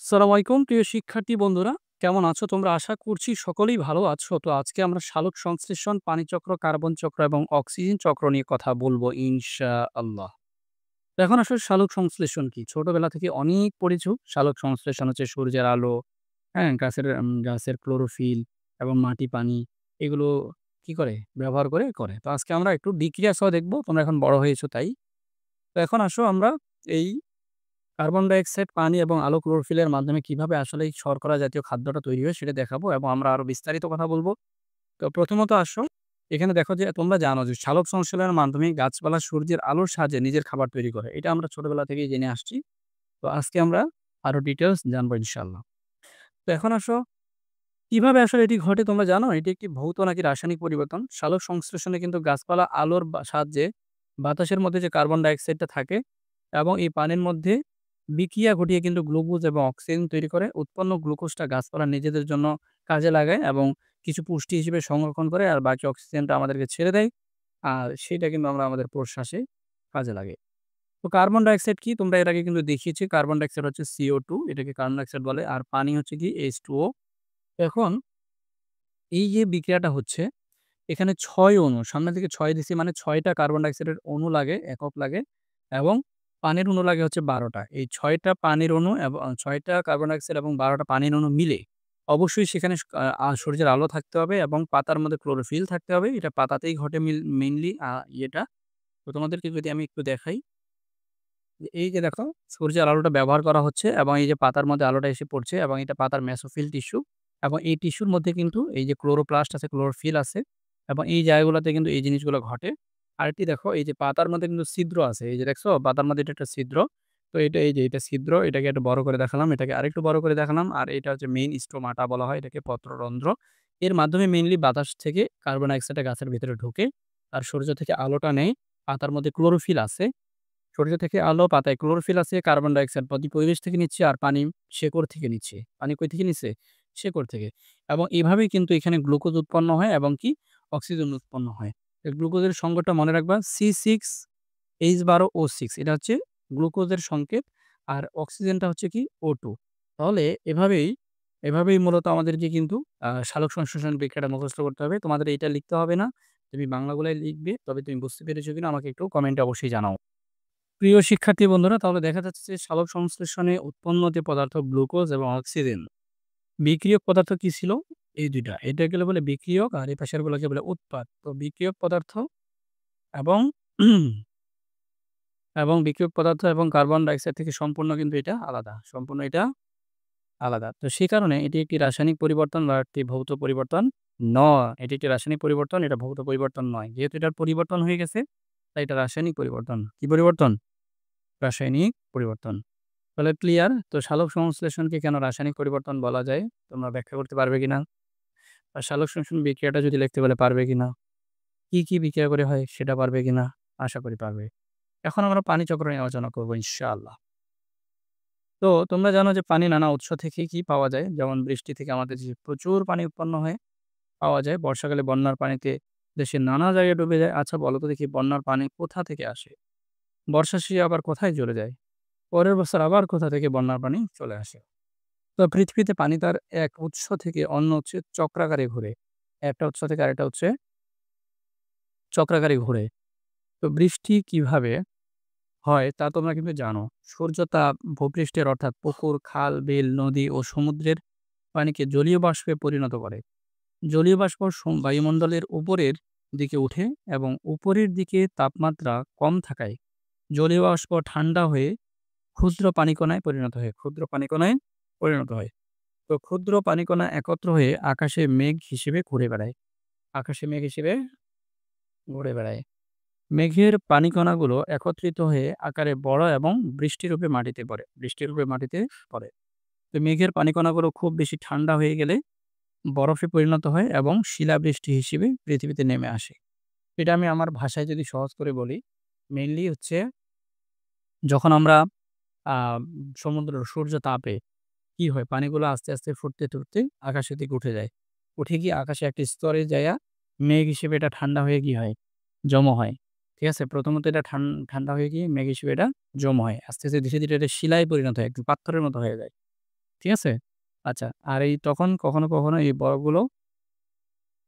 আসসালামু আলাইকুম প্রিয় শিক্ষার্থী বন্ধুরা, কেমন আছো তোমরা? আশা করছি সকলেই ভালো আছো। তো আজকে আমরা সালোক সংশ্লেষণ, পানিচক্র, কার্বন চক্র এবং অক্সিজেন চক্র নিয়ে কথা বলবো ইনশাআল্লাহ। তো এখন আসলে সালোক সংশ্লেষণ কি? ছোটবেলা থেকে অনেক পড়েছো। সালোক সংশ্লেষণ হচ্ছে সূর্যের আলো, হ্যাঁ? গাছের ক্লোরোফিল এবং মাটি, পানি এগুলো কি করে? ব্যবহার করে। তো আজকে আমরা একটু বিক্রিয়া সহ দেখব। তোমরা এখন বড় হয়েছো তাই। তো এখন আসো আমরা এই কার্বন ডাইঅক্সাইড, পানি এবং আলো ক্লোরোফিলের মাধ্যমে কিভাবে আসলে এই শর্করা জাতীয় খাদ্যটা তৈরি হয় সেটা দেখাবো এবং আমরা আরো বিস্তারিত কথা বলবো। তো প্রথমত আসো, এখানে দেখো যে তোমরা জানো যে সালোক সংশ্লেষণের মাধ্যমে গাছপালা সূর্যের আলোর সাহায্যে নিজের খাবার তৈরি করে। এটা আমরা ছোটবেলা থেকেই জেনে আসছি। তো আজকে আমরা আরো ডিটেইলস জানবো ইনশাআল্লাহ। তো এখন আসো, কিভাবে আসলে এটি ঘটে তোমরা জানো? এটি একটি ভৌত নাকি রাসায়নিক পরিবর্তন? সালোক সংশ্লেষণে কিন্তু গাছপালা আলোর সাহায্যে বাতাসের মধ্যে যে কার্বন ডাইঅক্সাইডটা থাকে এবং এই পানির মধ্যে বিক্রিয়া ঘটিয়ে কিন্তু গ্লুকোজ এবং অক্সিজেন তৈরি করে। উৎপন্ন গ্লুকোজটা গাছপালা নিজেদের জন্য কাজে লাগায় এবং কিছু পুষ্টি হিসেবে সংরক্ষণ করে, আর বাকি অক্সিজেনটা আমাদেরকে ছেড়ে দেয়। আর সেইটা কিন্তু আমরা আমাদের প্রশ্বাসে কাজে লাগে। তো কার্বন ডাইঅক্সাইড কি? তোমরা এর আগে কিন্তু দেখিয়েছি। কার্বন ডাইঅক্সাইড হচ্ছে CO2, এটাকে কার্বন ডাইঅক্সাইড বলে। আর পানি হচ্ছে কি H2O। এখন এই যে বিক্রিয়াটা হচ্ছে, এখানে ৬ অণু, সামনের দিকে ৬ দিছি মানে ৬ টা কার্বন ডাইঅক্সাইডের অণু লাগে, একক লাগে এবং পানির অণু লাগে হচ্ছে ১২ টা। এই ৬ টা পানির অণু ৬ টা কার্বন ডাইঅক্সাইড এবং ১২ টা পানির অণু মিলে অবশ্যই সেখানে স আ আ সূর্যের আলো থাকতে হবে এবং পাতার মধ্যে ক্লোরোফিল থাকতে হবে। এটা পাতাতেই ঘটে মেইনলি ইয়েটা। তো তোমাদেরকে যদি আমি একটু দেখাই, যে এই যে দেখো সূর্যের আলোটা ব্যবহার করা হচ্ছে এবং এই যে পাতার মধ্যে আলোটা এসে পড়ছে এবং এটা পাতার মেসোফিল টিস্যু এবং এই টিস্যুর মধ্যে কিন্তু এই যে ক্লোরোপ্লাস্ট আছে, ক্লোরোফিল আছে এবং এই জায়গাগুলোতে কিন্তু এই জিনিসগুলো ঘটে। আরেকটি দেখো, এই যে পাতার মধ্যে কিন্তু ছিদ্র আছে। এই যে দেখছো পাতার মধ্যে এটা একটা ছিদ্র। তো এটা এই যে এটা ছিদ্র, এটাকে একটু বড় করে দেখালাম, এটাকে আরেকটু বড় করে দেখালাম। আর এটা হচ্ছে মেইন স্টোমাটা বলা হয়, এটাকে পত্ররন্ধ্র। এর মাধ্যমে মেইনলি বাতাস থেকে কার্বন ডাই অক্সাইডটা গাছের ভিতরে ঢোকে। আর সূর্য থেকে আলোটা নেয়। পাতার মধ্যে ক্লোরোফিল আছে। সূর্য থেকে আলো, পাতায় ক্লোরোফিল আছে, কার্বন ডাইঅক্সাইড পরিবেশ থেকে নিচ্ছে আর পানি শেকড় থেকে নিচ্ছে। পানি কই থেকে নিচ্ছে? শেকড় থেকে। এবং এভাবেই কিন্তু এখানে গ্লুকোজ উৎপন্ন হয় এবং কি অক্সিজেন উৎপন্ন হয়। এই গ্লুকোজের সংকটটা মনে রাখবা C6H12O6, এটা হচ্ছে গ্লুকোজের সংকেত। আর অক্সিজেনটা হচ্ছে কি O2। তাহলে এভাবেই মূলত আমাদেরকে কিন্তু সালোক সংশ্লেষণ বিক্রিয়াটা মুখস্থ করতে হবে। তোমাদের এটা লিখতে হবে না। তুমি বাংলাগুলাই লিখবে। তবে তুমি বুঝতে পেরেছো কিনা আমাকে একটু কমেন্টে অবশ্যই জানাও। প্রিয় শিক্ষার্থী বন্ধুরা, তাহলে দেখা যাচ্ছে যে সালোক সংশ্লেষণে উৎপন্ন যে পদার্থ গ্লুকোজ এবং অক্সিজেন, বিক্রিয়ক পদার্থ কি ছিল? এই ২ টা। এটাকে বলে বিক্রিয়ক আর এই পাশের গুলোকে বলে উৎপাদ। তো বিক্রিয়ক পদার্থ এবং বিক্রিয়ক পদার্থ এবং কার্বন ডাইঅক্সাইড থেকে সম্পূর্ণ কিন্তু এটা আলাদা। সম্পূর্ণ এটা আলাদা। তো সেই কারণে এটি একটি রাসায়নিক পরিবর্তন বা একটি ভৌত পরিবর্তন নয়। এটি একটি রাসায়নিক পরিবর্তন, এটা ভৌত পরিবর্তন নয়। যেহেতু এটার পরিবর্তন হয়ে গেছে, তাই এটা রাসায়নিক পরিবর্তন। কি পরিবর্তন? রাসায়নিক পরিবর্তন। তাহলে ক্লিয়ার? তো সালোক সংশ্লেষণকে কেন রাসায়নিক পরিবর্তন বলা যায়? তোমরা ব্যাখ্যা করতে পারবে কিনা? আর সালোক সংশ্লেষণ বিক্রিয়াটা যদি লিখতে বলে পারবে কিনা? কি বিক্রিয়া করে হয় সেটা পারবে কিনা? আশা করি পারবে। এখন আমরা পানি চক্র নিয়ে আলোচনা করব ইনশাআল্লাহ। তো তোমরা জানো যে পানি নানা উৎস থেকে কি পাওয়া যায়? যেমন বৃষ্টি থেকে আমাদের যে প্রচুর পানি উৎপন্ন হয়, পাওয়া যায়। বর্ষাকালে বন্যার পানিতে দেশের নানা জায়গায় ডুবে যায়। আচ্ছা বলো তো দেখি, বন্যার পানি কোথা থেকে আসে? বর্ষা শেষে আবার কোথায় চলে যায়? পরের বছর আবার কোথা থেকে বন্যার পানি চলে আসে? তো পৃথিবীতে পানি তার এক উৎস থেকে অন্য উৎসে চক্রাকারে ঘুরে। একটা উৎস থেকে আরেকটা উৎসে চক্রাকারে ঘুরে। তো বৃষ্টি কিভাবে হয় তা তোমরা কিন্তু জানো। সূর্যতাপ ভূপৃষ্ঠের অর্থাৎ পুকুর, খাল, বিল, নদী ও সমুদ্রের পানিকে জলীয় বাষ্পে পরিণত করে। জলীয় বাষ্প বায়ুমণ্ডলের উপরের দিকে উঠে এবং উপরের দিকে তাপমাত্রা কম থাকায় জলীয় বাষ্প ঠান্ডা হয়ে ক্ষুদ্র পানিকণায় পরিণত হয়। তো ক্ষুদ্র পানিকণা একত্র হয়ে আকাশে মেঘ হিসেবে ঘুরে বেড়ায়। আকাশে মেঘ হিসেবে ঘুরে বেড়ায়। মেঘের পানিকণাগুলো একত্রিত হয়ে আকারে বড় এবং বৃষ্টিরূপে মাটিতে পড়ে। তো মেঘের পানিকণাগুলো খুব বেশি ঠান্ডা হয়ে গেলে বরফে পরিণত হয় এবং শিলাবৃষ্টি হিসেবে পৃথিবীতে নেমে আসে। এটা আমি আমার ভাষায় যদি সহজ করে বলি, মেইনলি হচ্ছে যখন আমরা আ সূর্য তাপে কি হয়? পানিগুলো আস্তে ফুটতে আকাশের দিকে উঠে যায়। উঠে গিয়ে আকাশে একটা স্তরে যাইয়া মেঘ হিসেবে এটা ঠান্ডা হয়ে কি হয়? জমা হয়। ঠিক আছে? প্রথমত এটা ঠান্ডা হয়ে গিয়ে মেঘ হিসেবে এটা জমা হয়। আস্তে ধীরে এটা শিলায় পরিণত হয়। একদম পাথরের মতো হয়ে যায়। ঠিক আছে? আচ্ছা, আর এই তখন কখনো এই বরফগুলো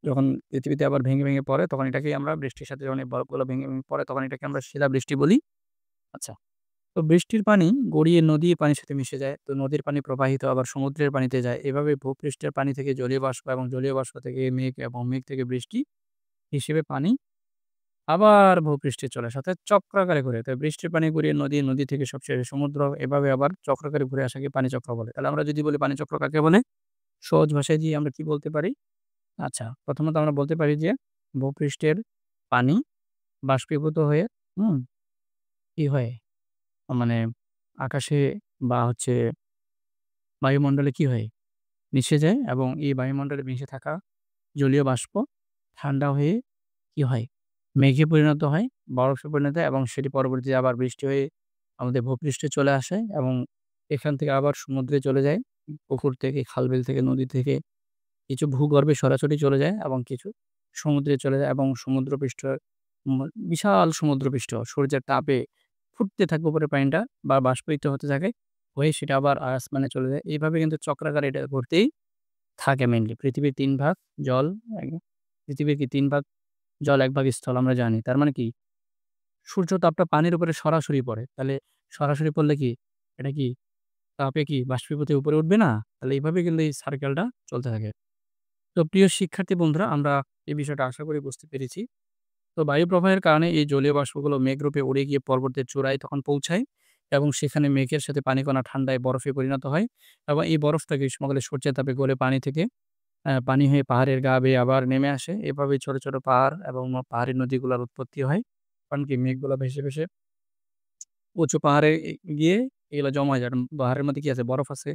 যখন পৃথিবীতে আবার ভেঙে পড়ে তখন এটাকেই আমরা বৃষ্টির সাথে যখন এই বরফগুলো ভেঙে পড়ে তখন এটাকে আমরা শিলাবৃষ্টি বলি। আচ্ছা। তো বৃষ্টির পানি গড়িয়ে নদী পানির সাথে মিশে যায়। তো নদীর পানি প্রবাহিত আবার সমুদ্রের পানিতে যায়। এভাবে ভূপৃষ্ঠের পানি থেকে জলীয় বাষ্প এবং জলীয় বাষ্প থেকে মেঘ এবং মেঘ থেকে বৃষ্টি হিসেবে পানি আবার ভূপৃষ্ঠে চলে আসে। অর্থাৎ চক্রাকারে ঘুরে। তো বৃষ্টির পানি গড়িয়ে নদী, নদী থেকে সবশেষে সমুদ্র এভাবে আবার চক্রাকারে ঘুরে আসাকে পানিচক্র বলে। তাহলে আমরা যদি বলি পানিচক্র কাকে বলে? সহজ ভাষায় দিয়ে আমরা কি বলতে পারি? আচ্ছা, প্রথমত আমরা বলতে পারি যে ভূপৃষ্ঠের পানি বাষ্পীভূত হয়ে হুম? কি হয়? মানে আকাশে বা বায়ুমণ্ডলে কি হয়? মিশে যায় এবং এই বায়ুমণ্ডলে মিশে থাকা জলীয় বাষ্প ঠান্ডা হয়ে কি হয়? মেঘে পরিণত হয়, বরফে পরিণত হয় এবং সেটি পরবর্তীতে আবার বৃষ্টি হয়ে আমাদের ভূপৃষ্ঠে চলে আসে এবং এখান থেকে আবার সমুদ্রে চলে যায়। পুকুর থেকে, খাল-বিল থেকে, নদী থেকে কিছু ভূগর্ভে সরাসরি চলে যায় এবং কিছু সমুদ্রে চলে যায় এবং সমুদ্রপৃষ্ঠ উম বিশাল সমুদ্রপৃষ্ঠ সূর্যের তাপে ফুটতে থাকবে উপরে পানিটা বা বাষ্পীয়িত হতে থাকে। হয়ে সেটা আবার আসমানে চলে যায়। এইভাবে কিন্তু চক্রাকারে এটা ঘুরতেই থাকে মেইনলি। পৃথিবীর ৩ ভাগ জল, এক পৃথিবীর কি ৩ ভাগ জল, ১ ভাগ স্থল আমরা জানি। তার মানে কি? সূর্য তাপটা পানির উপরে সরাসরি পড়ে। তাহলে সরাসরি পড়লে কি? এটা কি তাপে কি বাষ্পীভূত হয়ে উপরে উঠবে না? তাহলে এইভাবে কিন্তু এই সার্কেলটা চলতে থাকে। তো প্রিয় শিক্ষার্থী বন্ধুরা, আমরা এই বিষয়টা আশা করি বুঝতে পেরেছি। তো বায়ু প্রবাহের কারণে এই জলীয় বাষ্পগুলো মেঘরূপে উড়ে গিয়ে পর্বতের চূড়ায় তখন পৌঁছায় এবং সেখানে মেঘের সাথে পানিকণা ঠান্ডায় বরফে পরিণত হয় এবং এই বরফটা গ্রীষ্মকালে সূর্যের তাপে গলে পানি থেকে পানি হয়ে পাহাড়ের গা বেয়ে আবার নেমে আসে। এভাবেই ছোট পাহাড় এবং পাহাড়ি নদীগুলার উৎপত্তি হয়। কারণ কি মেঘগুলা ভেসে উঁচু পাহাড়ে গিয়ে এগুলা জমা হয়ে যায়। আর পাহাড়ের মধ্যে কি আছে? বরফ আছে।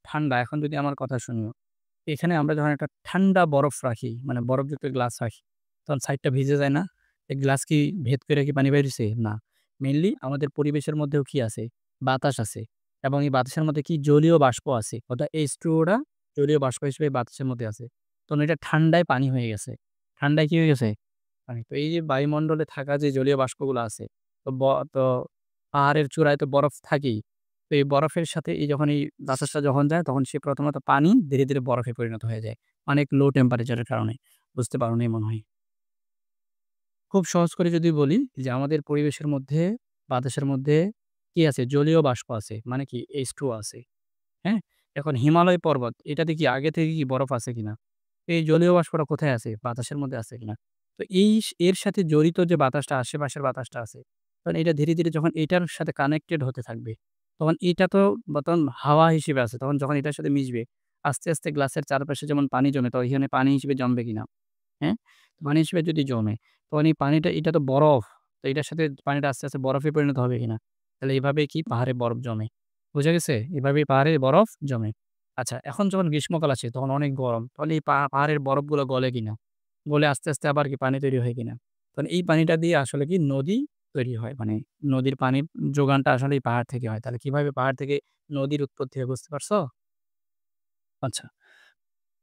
ঠান্ডা। এখন যদি আমার কথা শুনিও, এখানে আমরা যখন একটা ঠান্ডা বরফ রাখি, মানে বরফযুক্ত গ্লাস রাখি, তখন সাইডটা ভিজে যায় না? এই গ্লাস কি ভেদ কইরা কি পানি বাইর হইছে? না। মেইনলি আমাদের পরিবেশের মধ্যেও কি আছে? বাতাস আছে এবং এই বাতাসের মধ্যে কি জলীয় বাষ্প আছে। অর্থাৎ H2O টা জলীয় বাষ্প হিসেবে বাতাসের মধ্যে আছে। তখন এটা ঠান্ডায় পানি হয়ে গেছে। ঠান্ডায় কি হয়ে গেছে? পানি। তো এই যে বায়ুমণ্ডলে থাকা যে জলীয় বাষ্পগুলো আছে, তো তো পাহাড়ের চূড়ায় তো বরফ থাকেই। তো এই বরফের সাথে যখন এই বাতাসটা যখন যায় তখন সে প্রথমত পানি ধীরে বরফে পরিণত হয়ে যায়। অনেক লো টেম্পারেচার এর কারণে। বুঝতে পারো নাই মনে হয়। খুব সহজ করে যদি বলি যে আমাদের পরিবেশের মধ্যে বাতাসের মধ্যে কি আছে? জলীয় বাষ্প আছে। মানে কি H2O আছে। হ্যাঁ? এখন হিমালয় পর্বত এটাতে কি আগে থেকে কি বরফ আছে কিনা? এই জলীয় বাষ্পটা কোথায় আছে? বাতাসের মধ্যে আছে কিনা? তো এর সাথে জড়িত যে বাতাসটা আশেপাশের বাতাসটা আছে, তখন এটা ধীরে যখন এটার সাথে কানেক্টেড হতে থাকবে, তখন এটা তো তখন হাওয়া হিসেবে আছে। তখন যখন এটার সাথে মিশবে, আস্তে গ্লাসের চারপাশে যেমন পানি জমে, তো এখানে পানি হিসেবে জমবে কিনা? হ্যাঁ? পানি হিসেবে যদি জমে, তখন এই পানিটা এটা তো বরফ। তো এটার সাথে পানিটা আস্তে বরফে পরিণত হবে কিনা? তাহলে এভাবেই কি পাহাড়ে বরফ জমে। বুঝা গেছে? এভাবেই পাহাড়ে বরফ জমে। আচ্ছা, এখন যখন গ্রীষ্মকাল আসে তখন অনেক গরম। তাহলে এই পাহাড়ের বরফগুলো গলে কিনা? গলে আস্তে আবার কি পানি তৈরি হয় কিনা? তখন এই পানিটা দিয়ে আসলে কি নদী তৈরি হয়। মানে নদীর পানির যোগানটা আসলে এই পাহাড় থেকে হয়। তাহলে কিভাবে পাহাড় থেকে নদীর উৎপত্তি হয় বুঝতে পারছো? আচ্ছা।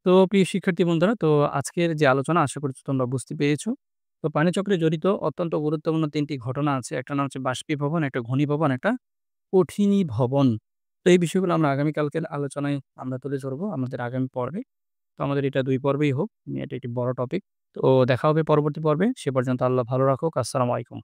তো প্রিয় শিক্ষার্থী বন্ধুরা, তো আজকের যে আলোচনা আশা করছি তোমরা বুঝতে পেরেছো। তো পানিচক্রে জড়িত অত্যন্ত গুরুত্বপূর্ণ ৩ টি ঘটনা আছে। একটা নাম হচ্ছে বাষ্পীভবন, একটা ঘনীভবন, একটা কঠিনীভবন। তো এই বিষয়গুলো আমরা আগামীকালকের আলোচনায় আমরা তুলে ধরবো আমাদের আগামী পর্বে। তো আমাদের এটা ২ পর্বেই হোক। এটা একটি বড় টপিক। তো দেখা হবে পরবর্তী পর্বে। সে পর্যন্ত আল্লাহ ভালো রাখুক। আসসালামু আলাইকুম।